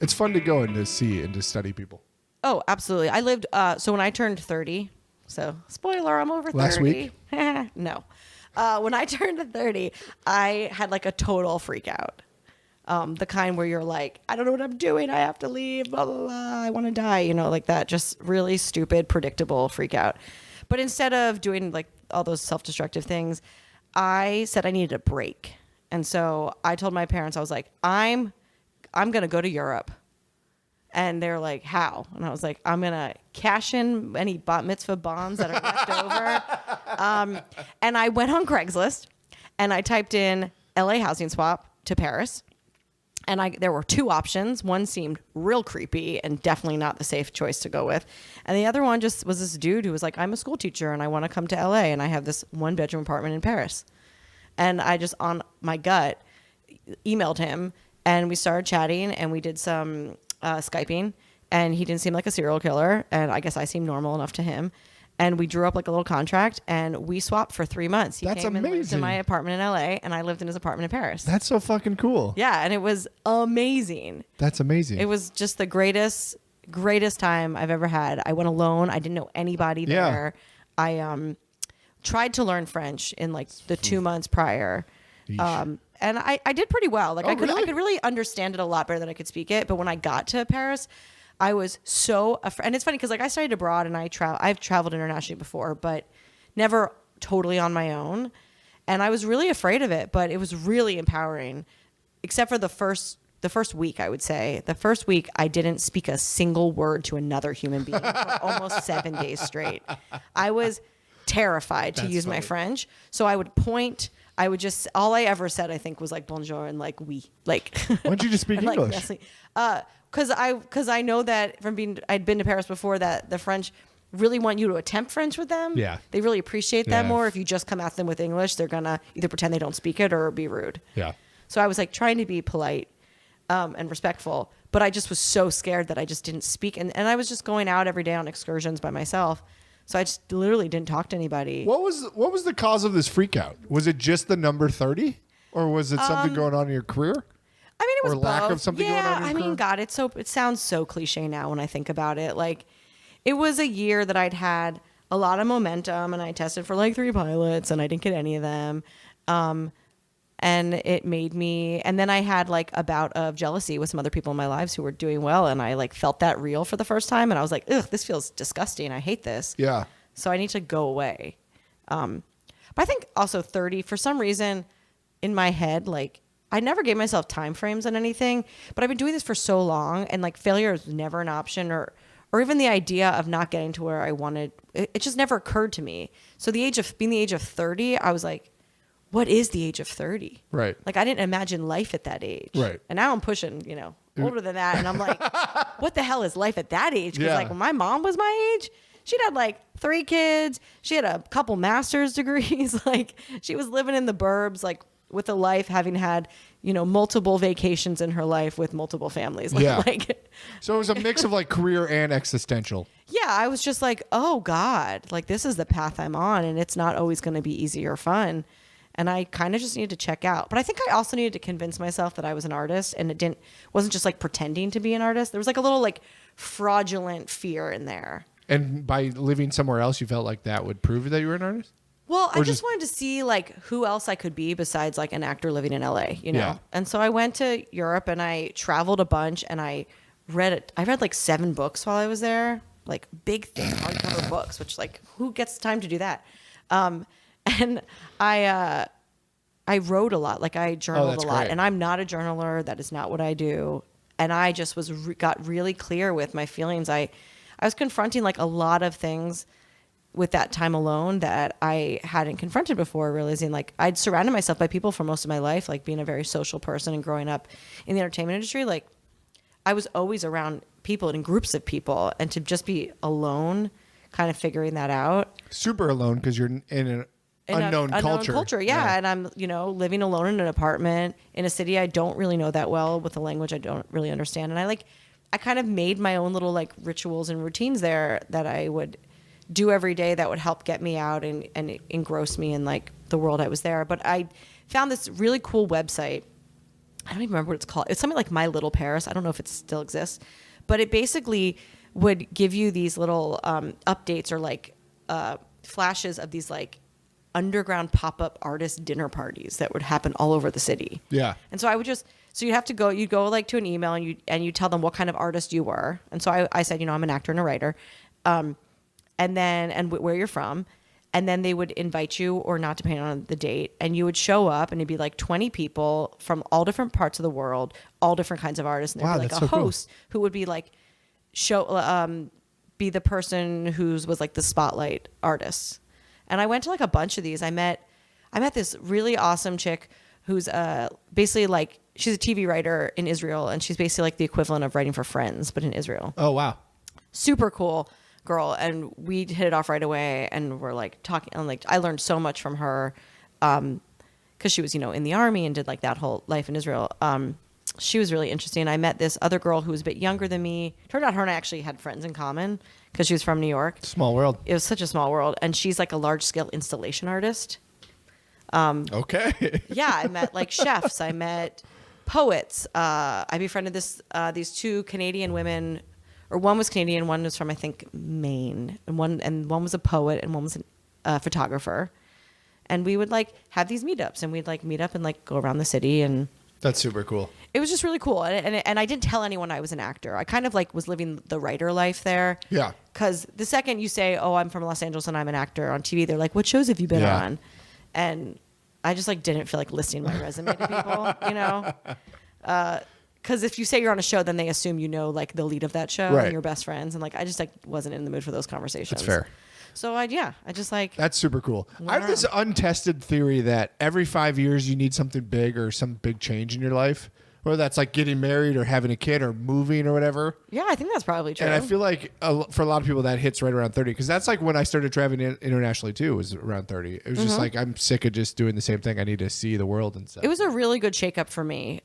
It's fun to go and to see and to study people. Oh, absolutely. I lived, so when I turned 30, so spoiler, I'm over 30. Last week? No. When I turned 30, I had like a total freak out. The kind where you're like, I don't know what I'm doing. I have to leave, blah, blah, blah. I want to die, you know, like that. Just really stupid, predictable freak out. But instead of doing like all those self-destructive things, I said I needed a break. And so I told my parents, I was like, I'm going to go to Europe. And they're like, how? And I was like, I'm going to cash in any bat mitzvah bonds that are left over. And I went on Craigslist and I typed in LA housing swap to Paris. And there were two options. One seemed real creepy and definitely not the safe choice to go with. And the other one just was this dude who was like, I'm a school teacher and I want to come to LA and I have this 1-bedroom apartment in Paris. And I just, on my gut, emailed him and we started chatting and we did some Skyping, and he didn't seem like a serial killer. And I guess I seemed normal enough to him. And we drew up like a little contract and we swapped for 3 months. He That's came amazing. and lived in my apartment in LA and I lived in his apartment in Paris. That's so fucking cool. Yeah. And it was amazing. That's amazing. It was just the greatest time I've ever had. I went alone. I didn't know anybody there. I tried to learn French in like the 2 months prior. And I did pretty well. Like I could really understand it a lot better than I could speak it. But when I got to Paris, I was so afraid. And it's funny because like I studied abroad and I've traveled internationally before, but never totally on my own. And I was really afraid of it, but it was really empowering, except for the first week, I would say. The first week, I didn't speak a single word to another human being for almost 7 days straight. I was terrified to use my French. So I would point. I would just, all I ever said, I think, was like bonjour and like oui. Like, why don't you just speak English? Because I know that I'd been to Paris before, that the French really want you to attempt French with them. Yeah. They really appreciate that more. If you just come at them with English, they're going to either pretend they don't speak it or be rude. Yeah. So I was like trying to be polite and respectful, but I just was so scared that I just didn't speak. And I was just going out every day on excursions by myself. So I just literally didn't talk to anybody. What was the cause of this freak out? Was it just the number 30? Or was it something going on in your career? I mean, it was or lack both. of something going on in your career? mean, God, it sounds so cliche now when I think about it. Like, it was a year that I'd had a lot of momentum and I tested for like 3 pilots and I didn't get any of them. And it made me, and then I had like a bout of jealousy with some other people in my lives who were doing well. And I like felt that real for the first time. And I was like, ugh, this feels disgusting. I hate this. Yeah. So I need to go away. But I think also 30, for some reason in my head, like I never gave myself time frames on anything, but I've been doing this for so long and like failure is never an option or even the idea of not getting to where I wanted. It just never occurred to me. So being the age of 30, I was like, what is the age of 30? Right. Like I didn't imagine life at that age. Right. And now I'm pushing, older than that. And I'm like, what the hell is life at that age? Because like when my mom was my age, she'd had like 3 kids. She had a couple master's degrees. Like she was living in the burbs, like with a life, having had, multiple vacations in her life with multiple families. So it was a mix of like career and existential. Yeah. I was just like, oh God, like this is the path I'm on and it's not always going to be easy or fun. And I kind of just needed to check out. But I think I also needed to convince myself that I was an artist and wasn't just like pretending to be an artist. There was like a little like fraudulent fear in there. And by living somewhere else, you felt like that would prove that you were an artist? Well, I just wanted to see like who else I could be besides like an actor living in LA, Yeah. And so I went to Europe and I traveled a bunch and I read like 7 books while I was there, like big thick hardcover books, which like who gets time to do that? And I wrote a lot, like I journaled a lot, great. and I'm not a journaler. That is not what I do. And I just got really clear with my feelings. I was confronting like a lot of things with that time alone that I hadn't confronted before, realizing like I'd surrounded myself by people for most of my life, like being a very social person and growing up in the entertainment industry. Like I was always around people and in groups of people, and to just be alone, kind of figuring that out. Super alone because you're in an unknown culture. Yeah. And I'm, living alone in an apartment in a city I don't really know that well, with a language I don't really understand. And I kind of made my own little like rituals and routines there that I would do every day that would help get me out and engross me in like the world I was there. But I found this really cool website I don't even remember what it's called. It's something like My Little Paris. I don't know if it still exists, but it basically would give you these little updates or like flashes of these like underground pop-up artist dinner parties that would happen all over the city. Yeah. And so you'd go like to an email and you tell them what kind of artist you were. And so I said, I'm an actor and a writer. And where you're from. And then they would invite you or not, depending on the date. And you would show up and it'd be like 20 people from all different parts of the world, all different kinds of artists. And there'd be like a host who would be like, be the person who was like the spotlight artist. And I went to like a bunch of these. I met this really awesome chick who's basically like, she's a TV writer in Israel, and she's basically like the equivalent of writing for Friends, but in Israel. Oh, wow. Super cool girl. And we hit it off right away, and we're like talking, and like I learned so much from her because she was, in the army and did like that whole life in Israel. She was really interesting. I met this other girl who was a bit younger than me. Turned out her and I actually had friends in common because she was from New York. Small world. It was such a small world. And she's like a large scale installation artist. Okay. Yeah, I met like chefs. I met poets. I befriended these two Canadian women, or one was Canadian, one was from I think Maine, and one was a poet and one was a photographer. And we would like have these meetups, and we'd like meet up and like go around the city, and that's super cool. It was just really cool. And I didn't tell anyone I was an actor. I kind of like was living the writer life there. Yeah. Because the second you say, oh, I'm from Los Angeles and I'm an actor on TV, they're like, what shows have you been on? And I just like didn't feel like listing my resume to people, because if you say you're on a show, then they assume like the lead of that show and you're best friends. And like I just like wasn't in the mood for those conversations. That's fair. So I just like. That's super cool. I have this untested theory that every 5 years you need something big or some big change in your life. Whether that's like getting married or having a kid or moving or whatever. Yeah, I think that's probably true. And I feel like for a lot of people that hits right around 30, because that's like when I started traveling internationally too, was around 30. It was just like, I'm sick of just doing the same thing. I need to see the world and stuff. It was a really good shakeup for me.